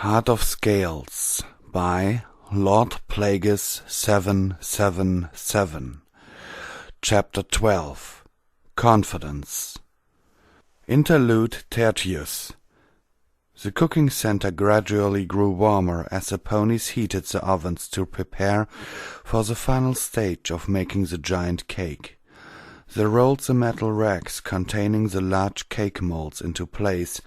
Heart of Scales by Lord Plagueis 777. Chapter 12. Confidence. Interlude Tertius. The cooking center gradually grew warmer as the ponies heated the ovens to prepare for the final stage of making the giant cake. They rolled the metal racks containing the large cake molds into place,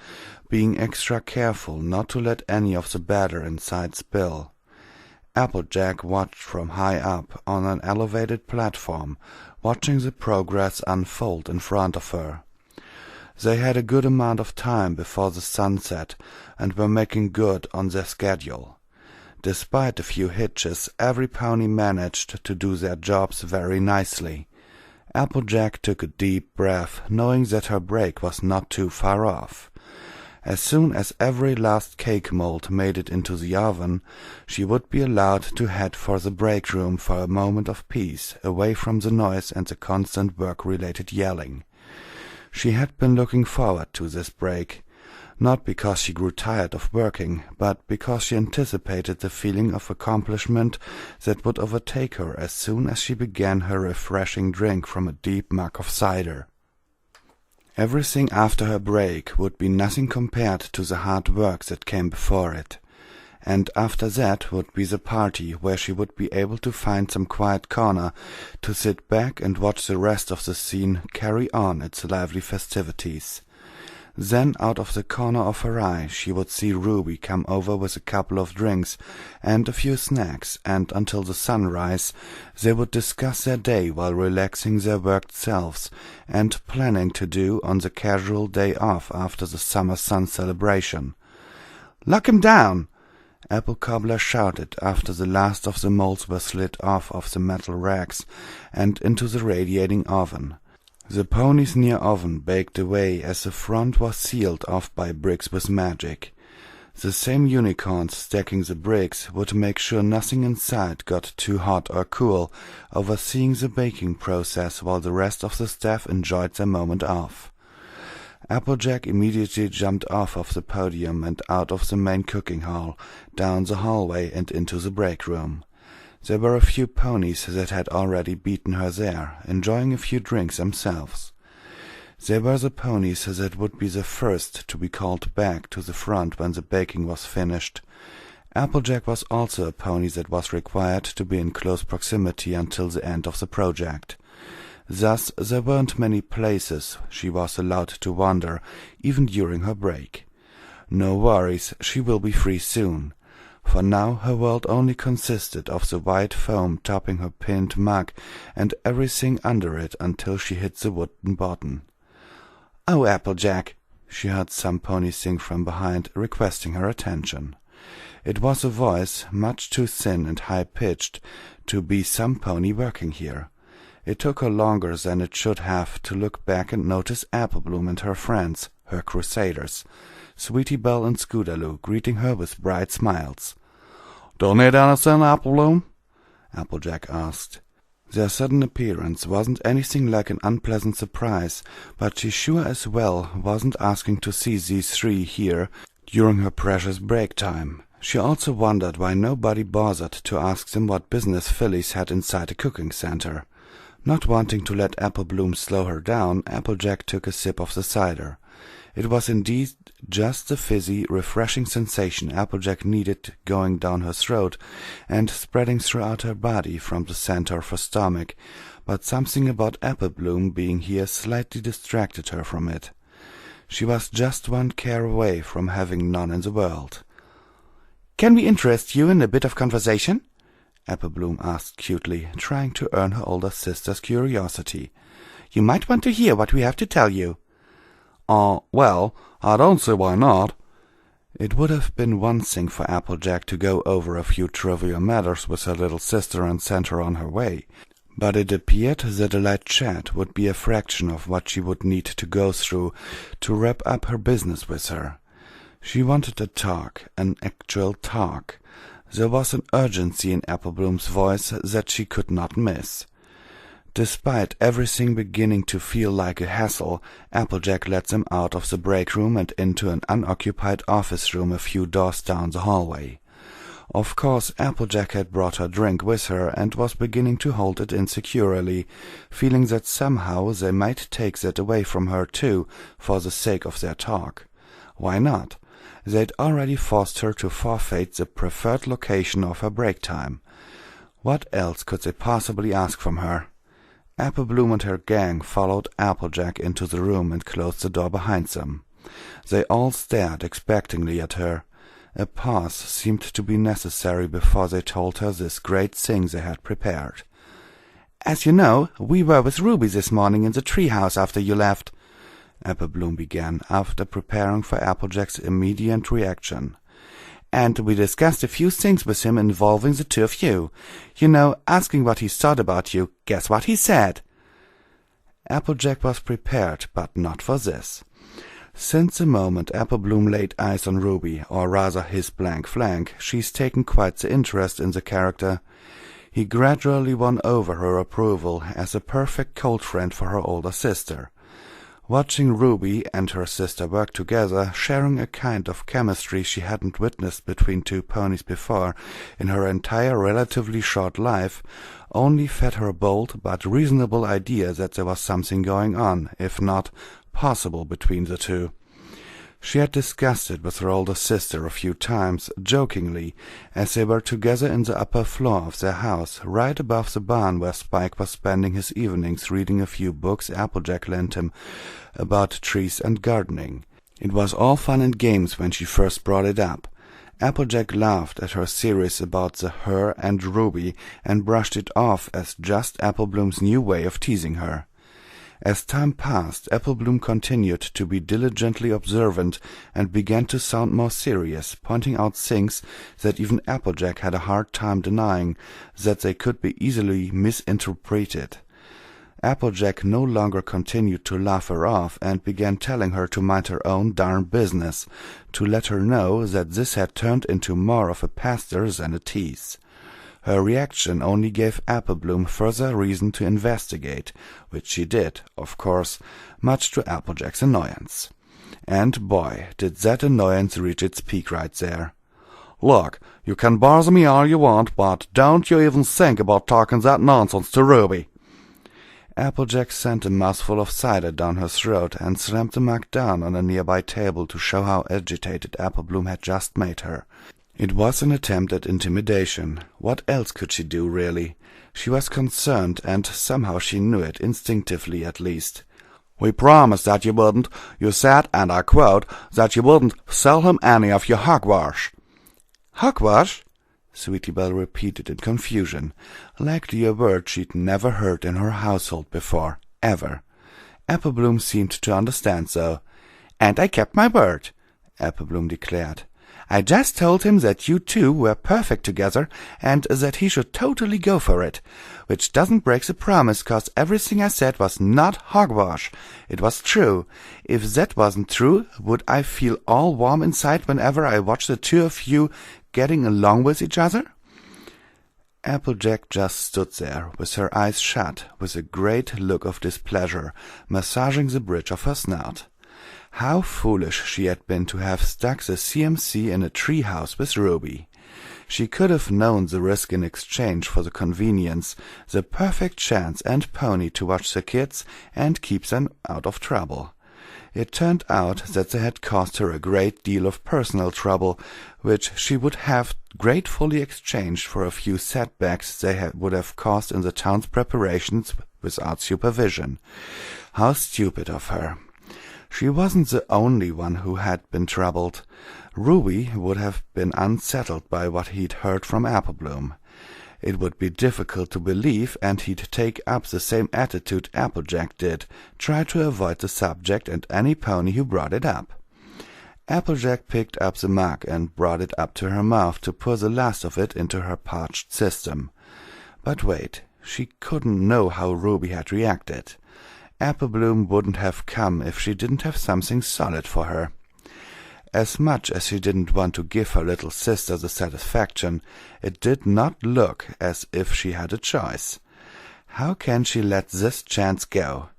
being extra careful not to let any of the batter inside spill. Applejack watched from high up on an elevated platform, watching the progress unfold in front of her. They had a good amount of time before the sun set and were making good on their schedule. Despite a few hitches, every pony managed to do their jobs very nicely. Applejack took a deep breath, knowing that her break was not too far off. As soon as every last cake mold made it into the oven, she would be allowed to head for the break room for a moment of peace, away from the noise and the constant work-related yelling. She had been looking forward to this break, not because she grew tired of working, but because she anticipated the feeling of accomplishment that would overtake her as soon as she began her refreshing drink from a deep mug of cider. Everything after her break would be nothing compared to the hard work that came before it, and after that would be the party where she would be able to find some quiet corner to sit back and watch the rest of the scene carry on its lively festivities. Then out of the corner of her eye she would see Ruby come over with a couple of drinks and a few snacks, and until the sunrise they would discuss their day while relaxing their worked selves and planning to do on the casual day off after the summer sun celebration. "Lock him down!" Apple Cobbler shouted after the last of the molds were slid off of the metal racks and into the radiating oven. The ponies near oven baked away as the front was sealed off by bricks with magic. The same unicorns stacking the bricks would make sure nothing inside got too hot or cool, overseeing the baking process while the rest of the staff enjoyed their moment off. Applejack immediately jumped off of the podium and out of the main cooking hall, down the hallway and into the break room. There were a few ponies that had already beaten her there, enjoying a few drinks themselves. They were the ponies that would be the first to be called back to the front when the baking was finished. Applejack was also a pony that was required to be in close proximity until the end of the project. Thus there weren't many places she was allowed to wander, even during her break. No worries, she will be free soon. For now her world only consisted of the white foam topping her pinned mug and everything under it until she hit the wooden bottom. "Oh, Applejack!" she heard some pony sing from behind, requesting her attention. It was a voice much too thin and high-pitched to be some pony working here. It took her longer than it should have to look back and notice Applebloom and her friends, her crusaders, Sweetie Belle and Scootaloo, greeting her with bright smiles. "Don't need anything, Applebloom?" Applejack asked. Their sudden appearance wasn't anything like an unpleasant surprise, but she sure as well wasn't asking to see these three here during her precious break time. She also wondered why nobody bothered to ask them what business Phyllis had inside a cooking center. Not wanting to let Applebloom slow her down, Applejack took a sip of the cider. It was indeed just the fizzy, refreshing sensation Applejack needed going down her throat and spreading throughout her body from the center of her stomach, but something about Applebloom being here slightly distracted her from it. She was just one care away from having none in the world. "Can we interest you in a bit of conversation?" Applebloom asked cutely, trying to earn her older sister's curiosity. "You might want to hear what we have to tell you." Well, I don't see why not." It would have been one thing for Applejack to go over a few trivial matters with her little sister and send her on her way, but it appeared that a light chat would be a fraction of what she would need to go through to wrap up her business with her. She wanted a talk, an actual talk. There was an urgency in Applebloom's voice that she could not miss. Despite everything beginning to feel like a hassle, Applejack led them out of the break room and into an unoccupied office room a few doors down the hallway. Of course, Applejack had brought her drink with her and was beginning to hold it insecurely, feeling that somehow they might take that away from her too, for the sake of their talk. Why not? They'd already forced her to forfeit the preferred location of her break time. What else could they possibly ask from her? Applebloom and her gang followed Applejack into the room and closed the door behind them. They all stared expectantly at her. A pause seemed to be necessary before they told her this great thing they had prepared. "As you know, we were with Ruby this morning in the treehouse after you left," Applebloom began, after preparing for Applejack's immediate reaction. "And we discussed a few things with him involving the two of you. You know, asking what he thought about you. Guess what he said?" Applejack was prepared, but not for this. Since the moment Applebloom laid eyes on Ruby, or rather his blank flank, she's taken quite the interest in the character. He gradually won over her approval as a perfect cold friend for her older sister. Watching Ruby and her sister work together, sharing a kind of chemistry she hadn't witnessed between two ponies before in her entire relatively short life, only fed her bold but reasonable idea that there was something going on, if not possible, between the two. She had discussed it with her older sister a few times, jokingly, as they were together in the upper floor of their house, right above the barn where Spike was spending his evenings reading a few books Applejack lent him about trees and gardening. It was all fun and games when she first brought it up. Applejack laughed at her theories about her and Ruby and brushed it off as just Applebloom's new way of teasing her. As time passed, Applebloom continued to be diligently observant and began to sound more serious, pointing out things that even Applejack had a hard time denying, that they could be easily misinterpreted. Applejack no longer continued to laugh her off and began telling her to mind her own darn business, to let her know that this had turned into more of a pester than a tease. Her reaction only gave Applebloom further reason to investigate, which she did, of course, much to Applejack's annoyance. And boy, did that annoyance reach its peak right there. "Look, you can bother me all you want, but don't you even think about talking that nonsense to Ruby." Applejack sent a mouthful of cider down her throat and slammed the mug down on a nearby table to show how agitated Applebloom had just made her. It was an attempt at intimidation. What else could she do, really? She was concerned, and somehow she knew it, instinctively at least. "We promised that you wouldn't. You said, and I quote, that you wouldn't sell him any of your hogwash." "Hogwash?" Sweetie Belle repeated in confusion, likely a word she'd never heard in her household before, ever. Applebloom seemed to understand, though. "And I kept my word," Applebloom declared. "I just told him that you two were perfect together, and that he should totally go for it. Which doesn't break the promise, 'cause everything I said was not hogwash. It was true. If that wasn't true, would I feel all warm inside whenever I watched the two of you getting along with each other?" Applejack just stood there, with her eyes shut, with a great look of displeasure, massaging the bridge of her snout. How foolish she had been to have stuck the CMC in a treehouse with Ruby. She could have known the risk in exchange for the convenience, the perfect chance and pony to watch the kids and keep them out of trouble. It turned out that they had caused her a great deal of personal trouble, which she would have gratefully exchanged for a few setbacks they would have caused in the town's preparations without supervision. How stupid of her! She wasn't the only one who had been troubled. Ruby would have been unsettled by what he'd heard from Applebloom. It would be difficult to believe, and he'd take up the same attitude Applejack did, try to avoid the subject and any pony who brought it up. Applejack picked up the mug and brought it up to her mouth to pour the last of it into her parched system. But wait, she couldn't know how Ruby had reacted. Applebloom wouldn't have come if she didn't have something solid for her. As much as she didn't want to give her little sister the satisfaction, it did not look as if she had a choice. How can she let this chance go?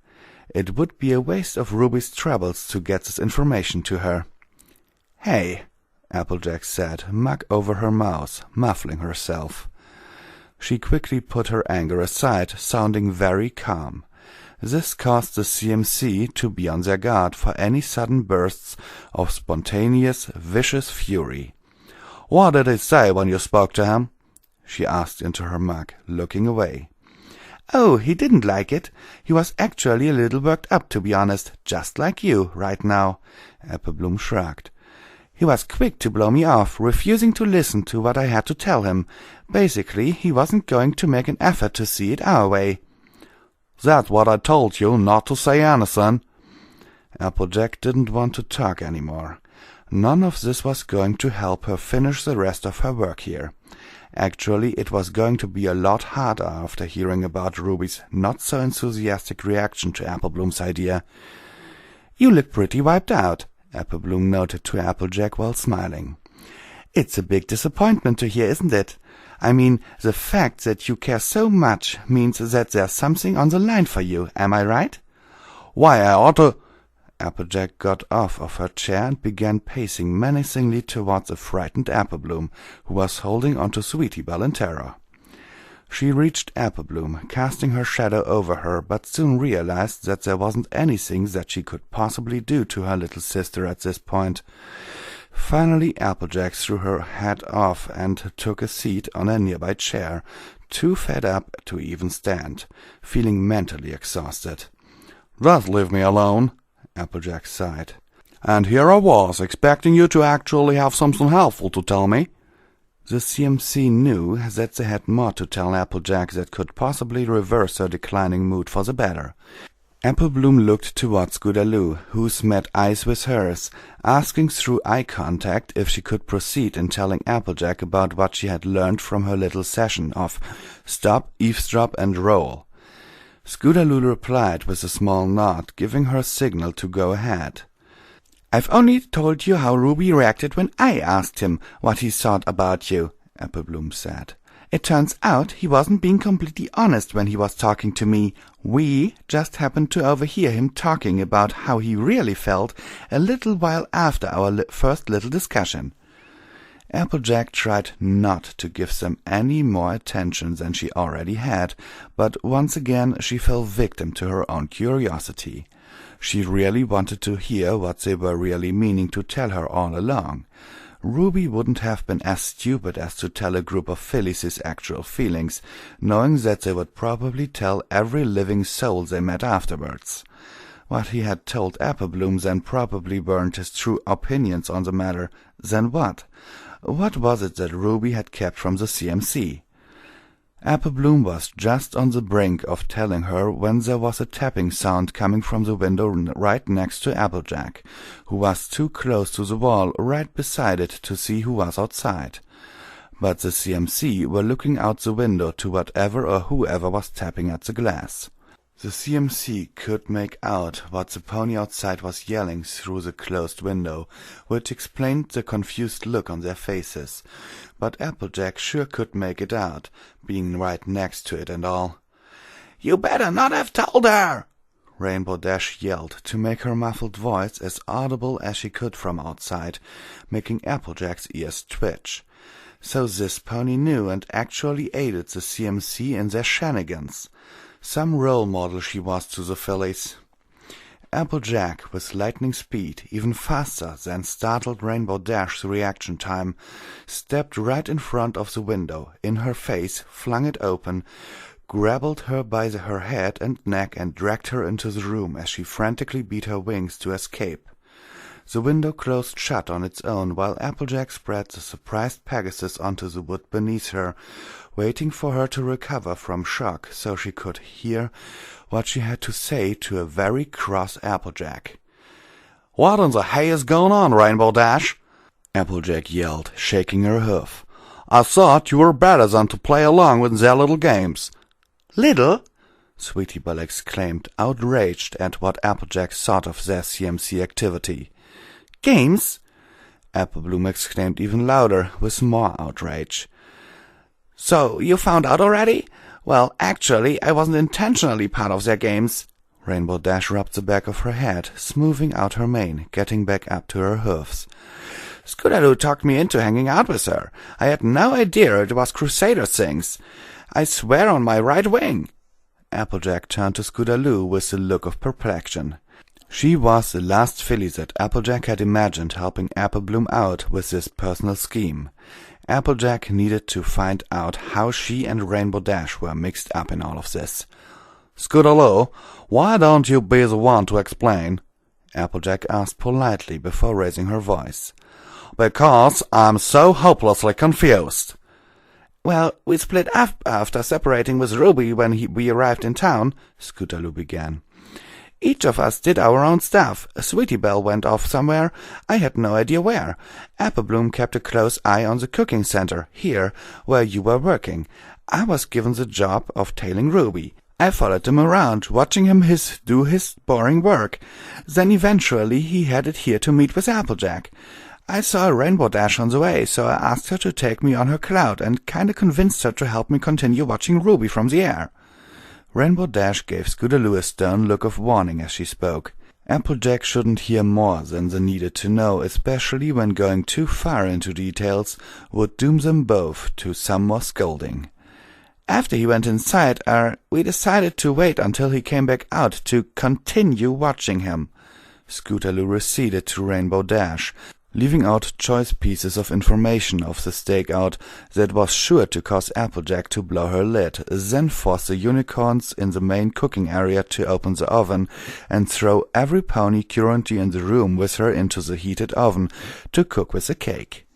It would be a waste of Ruby's troubles to get this information to her. "Hey," Applejack said, mug over her mouth, muffling herself. She quickly put her anger aside, sounding very calm. This caused the CMC to be on their guard for any sudden bursts of spontaneous, vicious fury. "What did he say when you spoke to him?" she asked into her mug, looking away. "Oh, he didn't like it. He was actually a little worked up, to be honest, just like you, right now." Applebloom shrugged. "He was quick to blow me off, refusing to listen to what I had to tell him. Basically, he wasn't going to make an effort to see it our way." "That's what I told you, not to say anything." Applejack didn't want to talk any more. None of this was going to help her finish the rest of her work here. Actually, it was going to be a lot harder after hearing about Ruby's not-so-enthusiastic reaction to Applebloom's idea. "You look pretty wiped out," Applebloom noted to Applejack while smiling. "It's a big disappointment to hear, isn't it? I mean, the fact that you care so much means that there's something on the line for you, am I right?" "Why, I ought to—" Applejack got off of her chair and began pacing menacingly towards a frightened Applebloom, who was holding onto Sweetie Belle in terror. She reached Applebloom, casting her shadow over her, but soon realized that there wasn't anything that she could possibly do to her little sister at this point. Finally, Applejack threw her hat off and took a seat on a nearby chair, too fed up to even stand, feeling mentally exhausted. "Just leave me alone," Applejack sighed. "And here I was, expecting you to actually have something helpful to tell me." The CMC knew that they had more to tell Applejack that could possibly reverse her declining mood for the better. Applebloom looked towards Scootaloo, whose met eyes with hers, asking through eye contact if she could proceed in telling Applejack about what she had learned from her little session of stop, eavesdrop, and roll. Scootaloo replied with a small nod, giving her signal to go ahead. "I've only told you how Ruby reacted when I asked him what he thought about you," Applebloom said. "It turns out he wasn't being completely honest when he was talking to me. We just happened to overhear him talking about how he really felt a little while after our first little discussion." Applejack tried not to give them any more attention than she already had, but once again she fell victim to her own curiosity. She really wanted to hear what they were really meaning to tell her all along. Ruby wouldn't have been as stupid as to tell a group of fillies his actual feelings, knowing that they would probably tell every living soul they met afterwards. What he had told Applebloom then probably weren't his true opinions on the matter. Then what? What was it that Ruby had kept from the CMC? Applebloom was just on the brink of telling her when there was a tapping sound coming from the window right next to Applejack, who was too close to the wall right beside it to see who was outside. But the CMC were looking out the window to whatever or whoever was tapping at the glass. The CMC could make out what the pony outside was yelling through the closed window, which explained the confused look on their faces, but Applejack sure could make it out, being right next to it and all. "You better not have told her!" Rainbow Dash yelled, to make her muffled voice as audible as she could from outside, making Applejack's ears twitch. So this pony knew and actually aided the CMC in their shenanigans. Some role model she was to the fillies. Applejack, with lightning speed, even faster than startled Rainbow Dash's reaction time, stepped right in front of the window, in her face, flung it open, grabbed her by her head and neck and dragged her into the room as she frantically beat her wings to escape. The window closed shut on its own while Applejack spread the surprised Pegasus onto the wood beneath her, waiting for her to recover from shock so she could hear what she had to say to a very cross Applejack. "What in the hay is going on, Rainbow Dash?" Applejack yelled, shaking her hoof. "I thought you were better than to play along with their little games." "Little?" Sweetie Belle exclaimed, outraged at what Applejack thought of their CMC activity. "Games?" Applebloom exclaimed even louder, with more outrage. "So you found out already? Well, actually, I wasn't intentionally part of their games. Rainbow Dash rubbed the back of her head, smoothing out her mane, getting back up to her hoofs. Scootaloo talked me into hanging out with her. I had no idea it was Crusader things. I swear on my right wing. Applejack turned to Scootaloo with a look of perplexion. She was the last filly that Applejack had imagined helping Applebloom out with this personal scheme. Applejack needed to find out how she and Rainbow Dash were mixed up in all of this. "Scootaloo, why don't you be the one to explain?" Applejack asked politely before raising her voice. "Because I'm so hopelessly confused." "Well, we split up after separating with Ruby when we arrived in town," Scootaloo began. "Each of us did our own stuff. Sweetie Belle went off somewhere. I had no idea where. Applebloom kept a close eye on the cooking center, here, where you were working. I was given the job of tailing Ruby. I followed him around, watching him do his boring work. Then eventually he headed here to meet with Applejack. I saw Rainbow Dash on the way, so I asked her to take me on her cloud and kinda convinced her to help me continue watching Ruby from the air." Rainbow Dash gave Scootaloo a stern look of warning as she spoke. Applejack shouldn't hear more than they needed to know, especially when going too far into details would doom them both to some more scolding. "After he went inside, we decided to wait until he came back out to continue watching him." Scootaloo receded to Rainbow Dash, leaving out choice pieces of information of the stakeout that was sure to cause Applejack to blow her lid, then force the unicorns in the main cooking area to open the oven and throw every pony currently in the room with her into the heated oven to cook with the cake.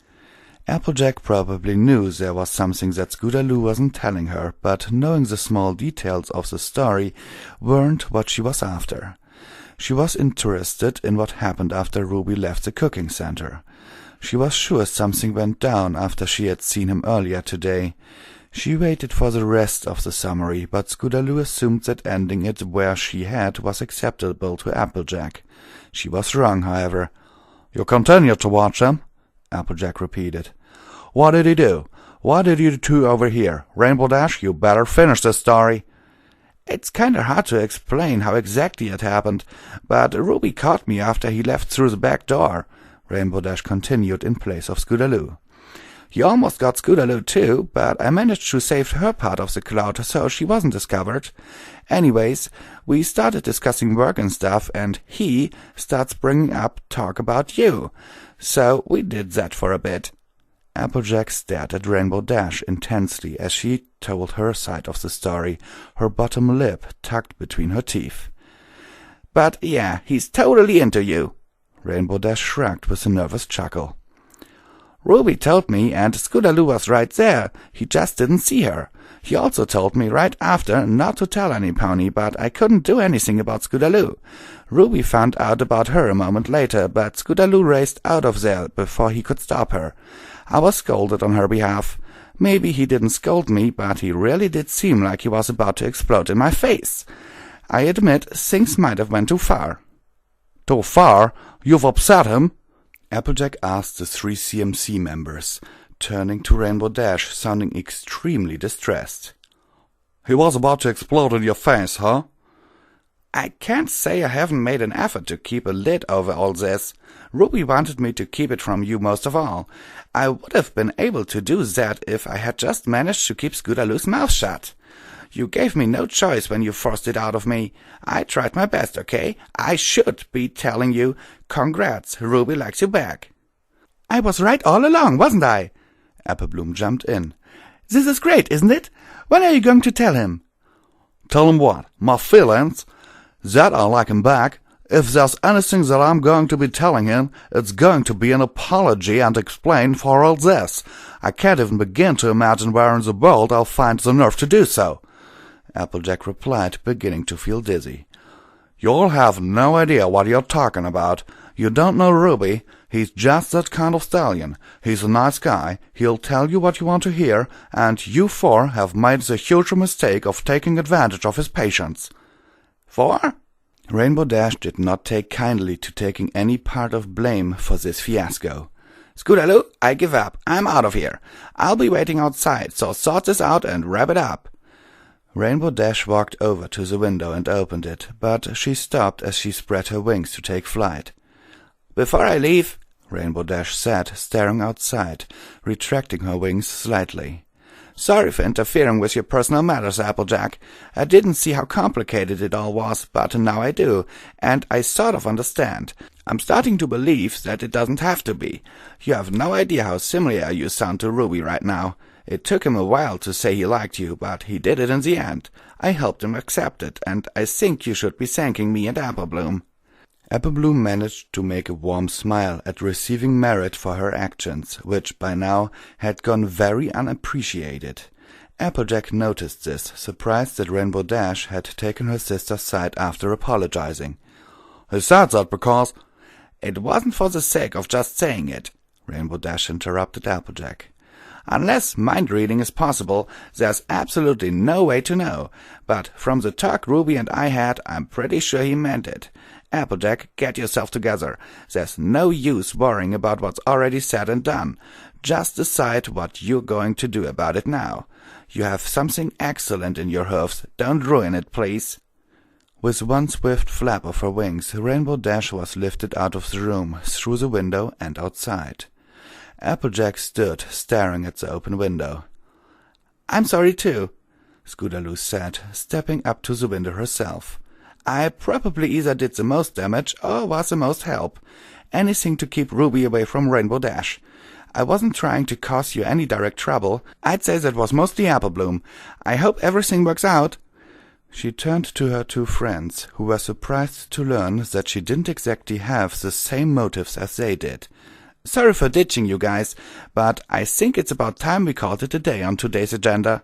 Applejack probably knew there was something that Scootaloo wasn't telling her, but knowing the small details of the story weren't what she was after. She was interested in what happened after Ruby left the cooking center. She was sure something went down after she had seen him earlier today. She waited for the rest of the summary, but Scootaloo assumed that ending it where she had was acceptable to Applejack. She was wrong, however. "You continued to watch him?" Applejack repeated. "What did he do? What did you two overhear? Rainbow Dash, you better finish this story." "It's kinda hard to explain how exactly it happened, but Ruby caught me after he left through the back door," Rainbow Dash continued in place of Scootaloo. "He almost got Scootaloo too, but I managed to save her part of the cloud so she wasn't discovered. Anyways, we started discussing work and stuff, and he starts bringing up talk about you. So we did that for a bit." Applejack stared at Rainbow Dash intensely as she told her side of the story, her bottom lip tucked between her teeth. "But yeah, he's totally into you." Rainbow Dash shrugged with a nervous chuckle. "Ruby told me, and Scootaloo was right there. He just didn't see her. He also told me right after not to tell any pony, but I couldn't do anything about Scootaloo. Ruby found out about her a moment later, but Scootaloo raced out of there before he could stop her. I was scolded on her behalf. Maybe he didn't scold me, but he really did seem like he was about to explode in my face. I admit things might have went too far." "Too far? You've upset him?" Applejack asked the 3 CMC members, turning to Rainbow Dash, sounding extremely distressed. "He was about to explode in your face, huh?" "I can't say I haven't made an effort to keep a lid over all this. Ruby wanted me to keep it from you most of all. I would have been able to do that if I had just managed to keep Scootaloo's mouth shut. You gave me no choice when you forced it out of me. I tried my best, okay? I should be telling you, congrats, Ruby likes you back." "I was right all along, wasn't I?" Applebloom jumped in. "This is great, isn't it? When are you going to tell him?" "Tell him what? My feelings? That I like him back. If there's anything that I'm going to be telling him, it's going to be an apology and explain for all this. I can't even begin to imagine where in the world I'll find the nerve to do so," Applejack replied, beginning to feel dizzy. "You'll have no idea what you're talking about. You don't know Ruby. He's just that kind of stallion. He's a nice guy. He'll tell you what you want to hear, and you 4 have made the huge mistake of taking advantage of his patience." "For?" Rainbow Dash did not take kindly to taking any part of blame for this fiasco. "Scootaloo, I give up. I'm out of here. I'll be waiting outside, so sort this out and wrap it up." Rainbow Dash walked over to the window and opened it, but she stopped as she spread her wings to take flight. "Before I leave," Rainbow Dash said, staring outside, retracting her wings slightly. "Sorry for interfering with your personal matters, Applejack. I didn't see how complicated it all was, but now I do, and I sort of understand. I'm starting to believe that it doesn't have to be. You have no idea how similar you sound to Ruby right now. It took him a while to say he liked you, but he did it in the end. I helped him accept it, and I think you should be thanking me and Applebloom." Applebloom managed to make a warm smile at receiving merit for her actions, which by now had gone very unappreciated. Applejack noticed this, surprised that Rainbow Dash had taken her sister's side after apologizing. "He said that because—" "It wasn't for the sake of just saying it," Rainbow Dash interrupted Applejack. "Unless mind-reading is possible, there's absolutely no way to know. But from the talk Ruby and I had, I'm pretty sure he meant it. Applejack, get yourself together. There's no use worrying about what's already said and done. Just decide what you're going to do about it now. You have something excellent in your hooves. Don't ruin it, please." With one swift flap of her wings, Rainbow Dash was lifted out of the room, through the window and outside. Applejack stood, staring at the open window. "I'm sorry, too," Scootaloo said, stepping up to the window herself. "I probably either did the most damage or was the most help. Anything to keep Ruby away from Rainbow Dash. I wasn't trying to cause you any direct trouble. I'd say that was mostly Applebloom. I hope everything works out." She turned to her two friends, who were surprised to learn that she didn't exactly have the same motives as they did. "Sorry for ditching you guys, but I think it's about time we called it a day on today's agenda."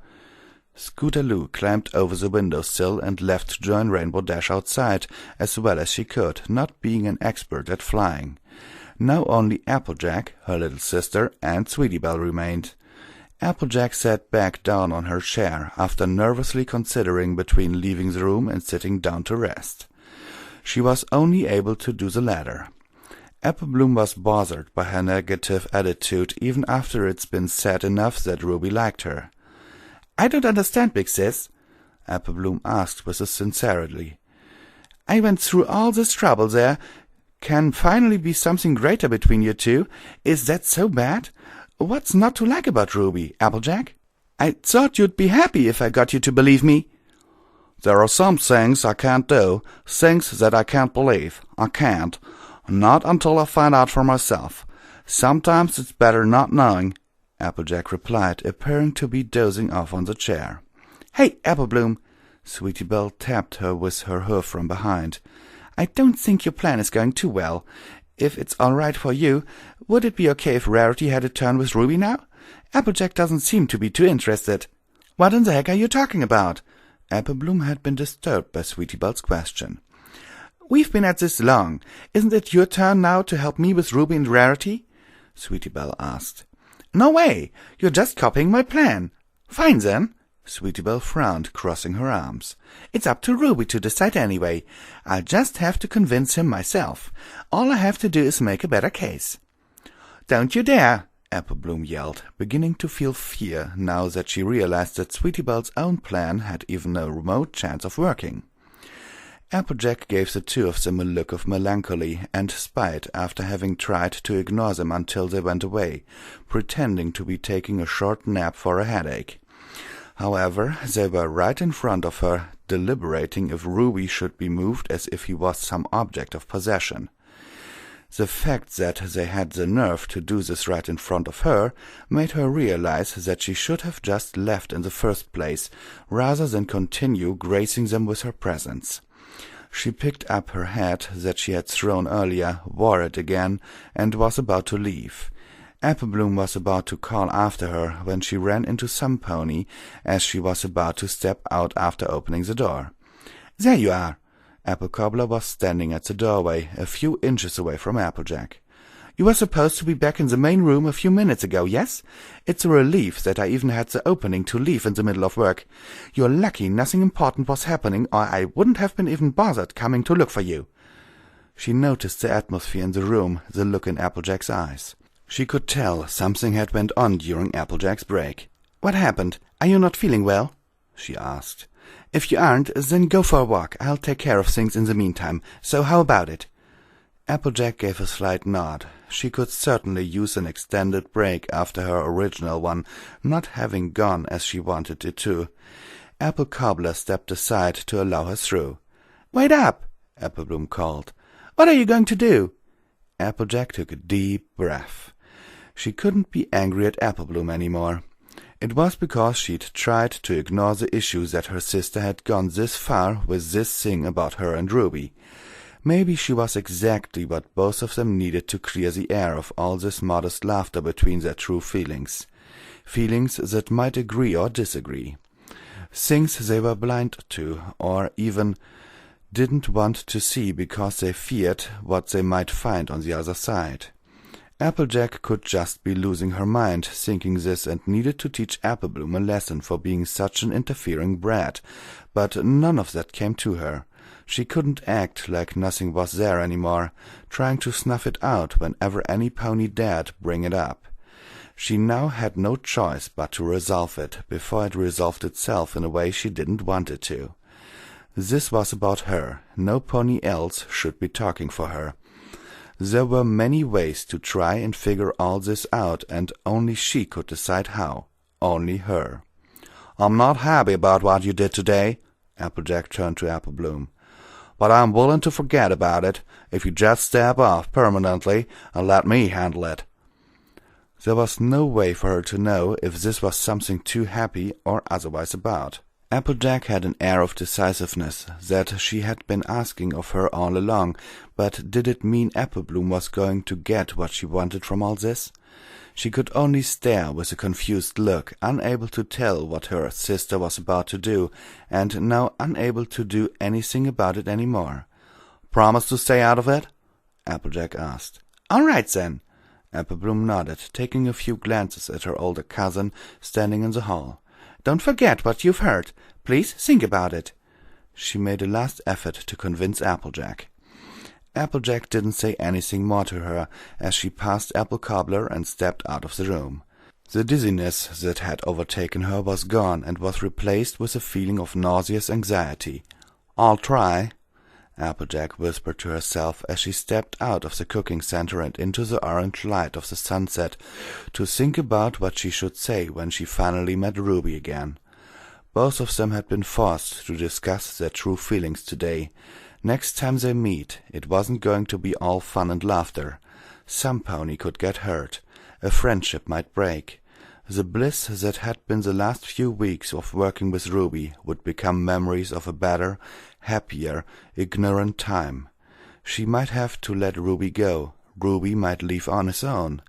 Scootaloo climbed over the windowsill and left to join Rainbow Dash outside as well as she could, not being an expert at flying. Now only Applejack, her little sister, and Sweetie Belle remained. Applejack sat back down on her chair, after nervously considering between leaving the room and sitting down to rest. She was only able to do the latter. Applebloom was bothered by her negative attitude even after it's been said enough that Ruby liked her. "I don't understand, Big Sis," Applebloom asked with sincerity. "I went through all this trouble there. Can finally be something greater between you two? Is that so bad? What's not to like about Ruby, Applejack? I thought you'd be happy if I got you to believe me." "There are some things I can't do, things that I can't believe. I can't. Not until I find out for myself. Sometimes it's better not knowing," Applejack replied, appearing to be dozing off on the chair. "Hey, Applebloom!" Sweetie Belle tapped her with her hoof from behind. "I don't think your plan is going too well. If it's all right for you, would it be okay if Rarity had a turn with Ruby now? Applejack doesn't seem to be too interested." "What in the heck are you talking about?" Applebloom had been disturbed by Sweetie Belle's question. "We've been at this long. Isn't it your turn now to help me with Ruby and Rarity?" Sweetie Belle asked. "No way! You're just copying my plan." "Fine, then." Sweetie Belle frowned, crossing her arms. "It's up to Ruby to decide anyway. I'll just have to convince him myself. All I have to do is make a better case." "Don't you dare!" Applebloom yelled, beginning to feel fear now that she realized that Sweetie Belle's own plan had even no remote chance of working. Applejack gave the two of them a look of melancholy and spite after having tried to ignore them until they went away, pretending to be taking a short nap for a headache. However, they were right in front of her, deliberating if Ruby should be moved as if he was some object of possession. The fact that they had the nerve to do this right in front of her made her realize that she should have just left in the first place, rather than continue gracing them with her presence. She picked up her hat that she had thrown earlier, wore it again, and was about to leave. Applebloom was about to call after her when she ran into some pony, as she was about to step out after opening the door. "There you are!" Apple Cobbler was standing at the doorway, a few inches away from Applejack. "You were supposed to be back in the main room a few minutes ago, yes? It's a relief that I even had the opening to leave in the middle of work. You're lucky nothing important was happening, or I wouldn't have been even bothered coming to look for you." She noticed the atmosphere in the room, the look in Applejack's eyes. She could tell something had went on during Applejack's break. "What happened? Are you not feeling well?" she asked. If you aren't, then go for a walk. I'll take care of things in the meantime. So how about it?" Applejack gave a slight nod. She could certainly use an extended break after her original one not having gone as she wanted it to. Apple Cobbler stepped aside to allow her through. "Wait up!" Applebloom called. "What are you going to do?" Applejack took a deep breath. She couldn't be angry at Applebloom any more. It was because she'd tried to ignore the issues that her sister had gone this far with this thing about her and Ruby. Maybe she was exactly what both of them needed to clear the air of all this modest laughter between their true feelings. Feelings that might agree or disagree. Things they were blind to, or even didn't want to see because they feared what they might find on the other side. Applejack could just be losing her mind, thinking this, and needed to teach Applebloom a lesson for being such an interfering brat, but none of that came to her. She couldn't act like nothing was there any more, trying to snuff it out whenever any pony dared bring it up. She now had no choice but to resolve it before it resolved itself in a way she didn't want it to. This was about her. No pony else should be talking for her. There were many ways to try and figure all this out, and only she could decide how. Only her. "I'm not happy about what you did today," Applejack turned to Applebloom. "But I'm willing to forget about it if you just step off permanently and let me handle it." There was no way for her to know if this was something too happy or otherwise about. Applejack had an air of decisiveness that she had been asking of her all along, but did it mean Applebloom was going to get what she wanted from all this? She could only stare with a confused look, unable to tell what her sister was about to do, and now unable to do anything about it any more. "Promise to stay out of it?" Applejack asked. "All right, then." Applebloom nodded, taking a few glances at her older cousin standing in the hall. "Don't forget what you've heard. Please think about it." She made a last effort to convince Applejack. Applejack didn't say anything more to her as she passed Apple Cobbler and stepped out of the room. The dizziness that had overtaken her was gone and was replaced with a feeling of nauseous anxiety. "I'll try," Applejack whispered to herself as she stepped out of the cooking center and into the orange light of the sunset to think about what she should say when she finally met Ruby again. Both of them had been forced to discuss their true feelings today. Next time they meet, it wasn't going to be all fun and laughter. Some pony could get hurt. A friendship might break. The bliss that had been the last few weeks of working with Ruby would become memories of a better, happier, ignorant time. She might have to let Ruby go. Ruby might leave on his own.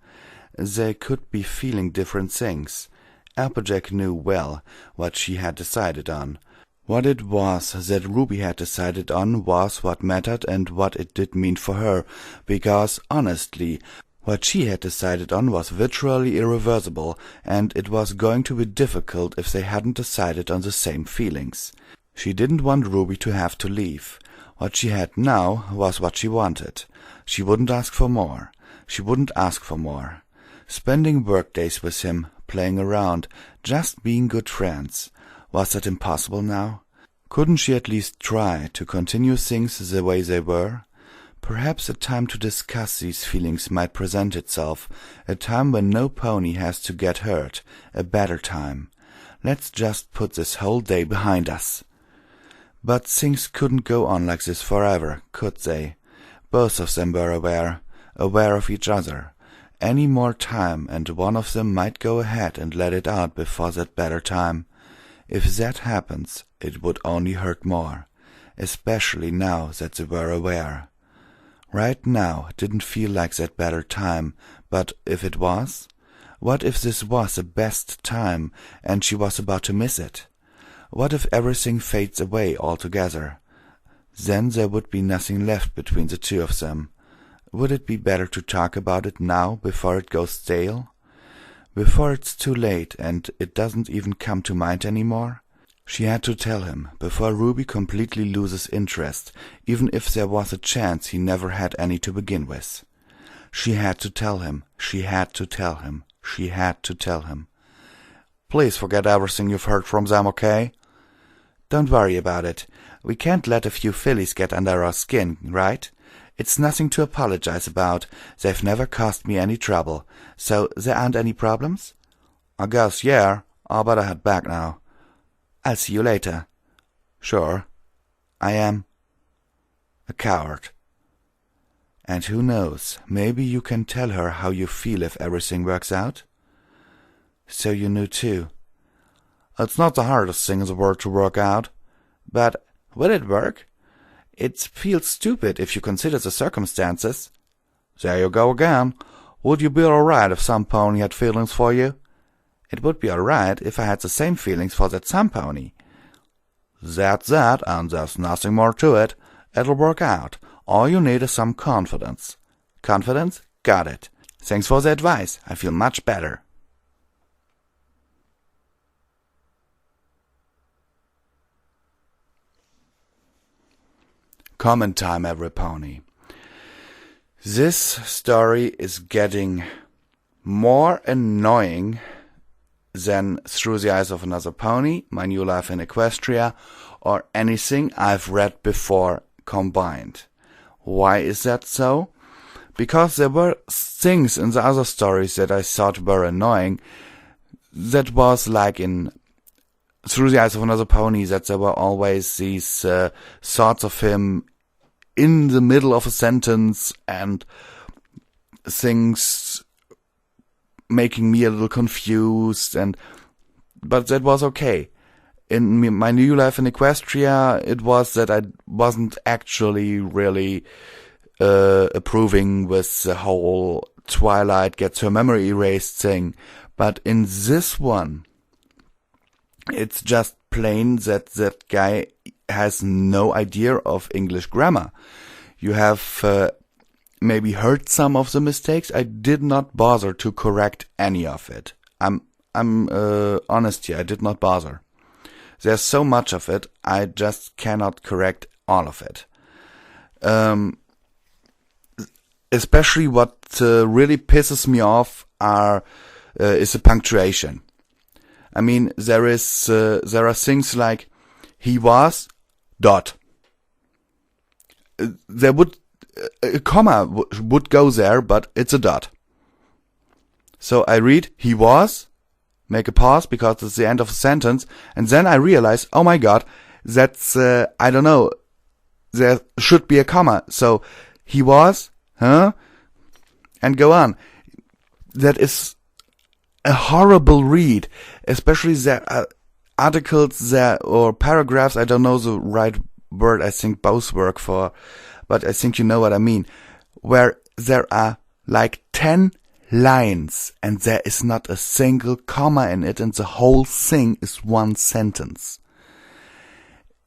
They could be feeling different things. Applejack knew well what she had decided on. What it was that Ruby had decided on was what mattered and what it did mean for her, because, honestly, what she had decided on was virtually irreversible, and it was going to be difficult if they hadn't decided on the same feelings. She didn't want Ruby to have to leave. What she had now was what she wanted. She wouldn't ask for more. She wouldn't ask for more. Spending workdays with him, playing around, just being good friends. Was that impossible now? Couldn't she at least try to continue things the way they were? Perhaps a time to discuss these feelings might present itself, a time when no pony has to get hurt, a better time. Let's just put this whole day behind us. But things couldn't go on like this forever, could they? Both of them were aware of each other. Any more time, and one of them might go ahead and let it out before that better time. If that happens, it would only hurt more, especially now that they were aware. Right now it didn't feel like that better time, but if it was? What if this was the best time, and she was about to miss it? What if everything fades away altogether? Then there would be nothing left between the two of them. Would it be better to talk about it now before it goes stale? Before it's too late and it doesn't even come to mind anymore? She had to tell him, before Ruby completely loses interest, even if there was a chance he never had any to begin with. She had to tell him, she had to tell him, she had to tell him. "Please forget everything you've heard from them, okay?" Don't worry about it. We can't let a few fillies get under our skin, right? It's nothing to apologize about. They've never caused me any trouble. So there aren't any problems? I guess, yeah. I'll better head back now. I'll see you later. Sure. I am a coward. And who knows, maybe you can tell her how you feel if everything works out? So you knew too. It's not the hardest thing in the world to work out. But will it work? It feels stupid if you consider the circumstances. There you go again. Would you be alright if some pony had feelings for you? It would be alright if I had the same feelings for that some pony. That's that, and there's nothing more to it. It'll work out. All you need is some confidence. Confidence? Got it. Thanks for the advice. I feel much better. Comment time, every pony. This story is getting more annoying than Through the Eyes of Another Pony, My New Life in Equestria, or anything I've read before combined. Why is that so? Because there were things in the other stories that I thought were annoying. That was like in Through the Eyes of Another Pony, that there were always these thoughts of him in the middle of a sentence and things making me a little confused, but that was okay. In My New Life in Equestria, it was that I wasn't actually really approving with the whole Twilight gets her memory erased thing. But in this one, it's just plain that that guy has no idea of English grammar. You have maybe heard some of the mistakes. I did not bother to correct any of it. I'm honest here. I did not bother. There's so much of it, I just cannot correct all of it. Especially what really pisses me off is the punctuation. I mean, there are things like he was ... There would a comma would go there, but it's a dot. So I read he was, make a pause because it's the end of a sentence, and then I realize, oh my god, that's I don't know, there should be a comma. So he was, and go on. That is a horrible read, especially the articles there or paragraphs. I don't know the right word. I think both work for, but I think you know what I mean. Where there are like 10 lines and there is not a single comma in it, and the whole thing is one sentence.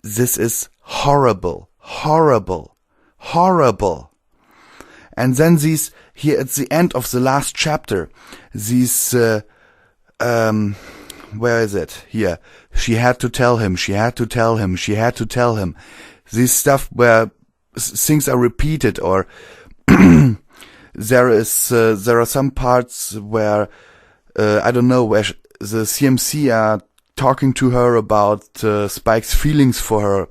This is horrible, horrible, horrible. And then these, here at the end of the last chapter, these, where is it? Here. She had to tell him, she had to tell him, she had to tell him. This stuff where things are repeated, or there are some parts where, I don't know, where the CMC are talking to her about Spike's feelings for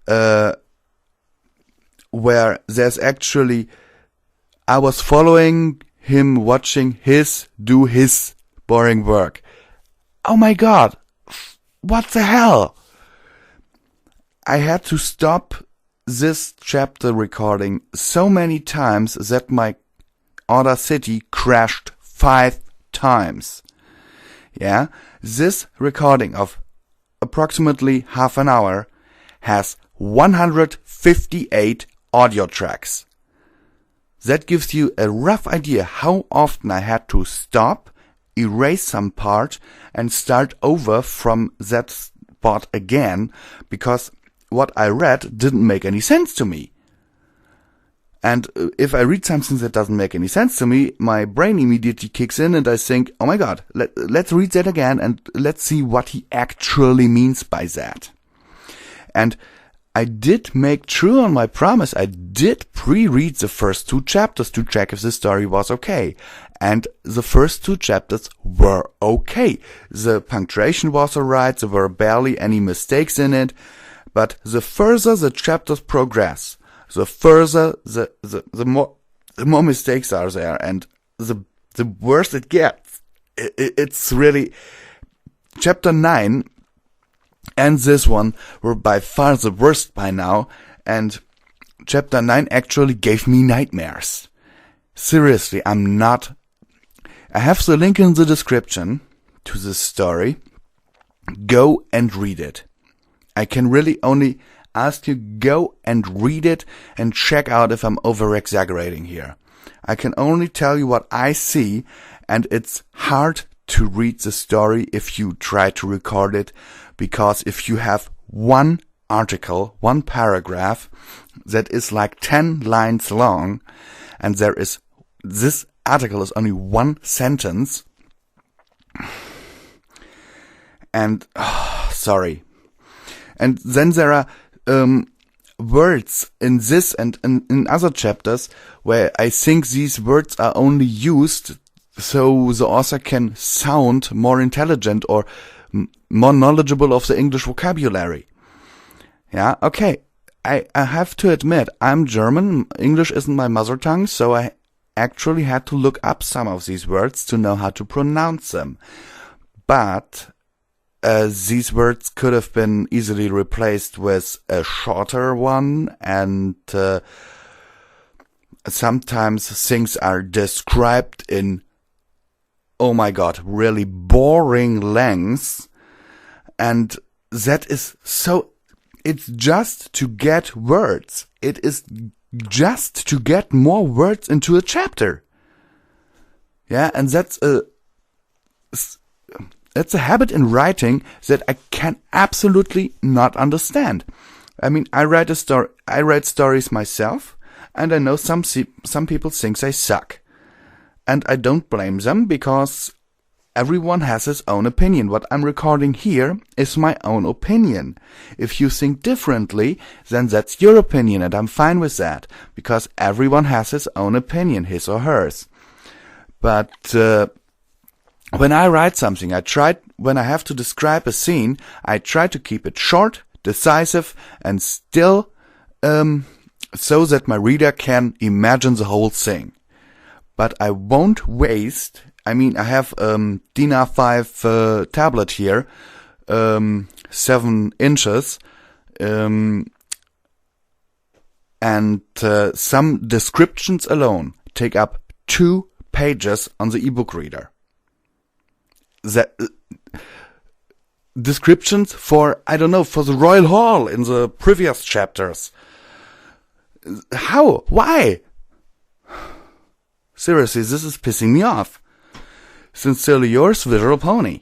her, where there's actually, I was following him, watching do his boring work. Oh my god, what the hell? I had to stop this chapter recording so many times that my Audacity crashed 5 times. Yeah, this recording of approximately half an hour has 158 audio tracks. That gives you a rough idea how often I had to stop, erase some part, and start over from that spot again, because what I read didn't make any sense to me. And if I read something that doesn't make any sense to me, my brain immediately kicks in and I think, oh my god, let's read that again and let's see what he actually means by that. And I did make true on my promise. I did pre-read the first 2 chapters to check if the story was okay. And the first 2 chapters were okay. The punctuation was alright, there were barely any mistakes in it. But the further the chapters progress, the further the more mistakes are there, and the worse it gets. It's really... Chapter 9 and this one were by far the worst by now, and Chapter 9 actually gave me nightmares. Seriously, I have the link in the description to this story. Go and read it. I can really only ask you, go and read it and check out if I'm over-exaggerating here. I can only tell you what I see, and it's hard to read the story if you try to record it, because if you have one article, one paragraph that is like 10 lines long, and this article is only 1 sentence, and sorry. And then there are words in this and in other chapters where I think these words are only used so the author can sound more intelligent or more knowledgeable of the English vocabulary. Yeah, okay. I have to admit, I'm German. English isn't my mother tongue, so I actually had to look up some of these words to know how to pronounce them. But these words could have been easily replaced with a shorter one, and sometimes things are described in, oh my god, really boring lengths, and that is so... It's just to get words. It is just to get more words into a chapter. Yeah, and that's a habit in writing that I can absolutely not understand. I mean, I write stories myself, and I know some people think they suck. And I don't blame them, because everyone has his own opinion. What I'm recording here is my own opinion. If you think differently, then that's your opinion, and I'm fine with that, because everyone has his own opinion, his or hers. But when I write something, when I have to describe a scene, I try to keep it short, decisive, and still so that my reader can imagine the whole thing. But I won't waste... I mean, I have DIN A5 tablet here, 7 inches, and some descriptions alone take up 2 pages on the ebook reader. Descriptions for, I don't know, for the Royal Hall in the previous chapters. How? Why? Seriously, this is pissing me off. Sincerely yours, Visual Pony.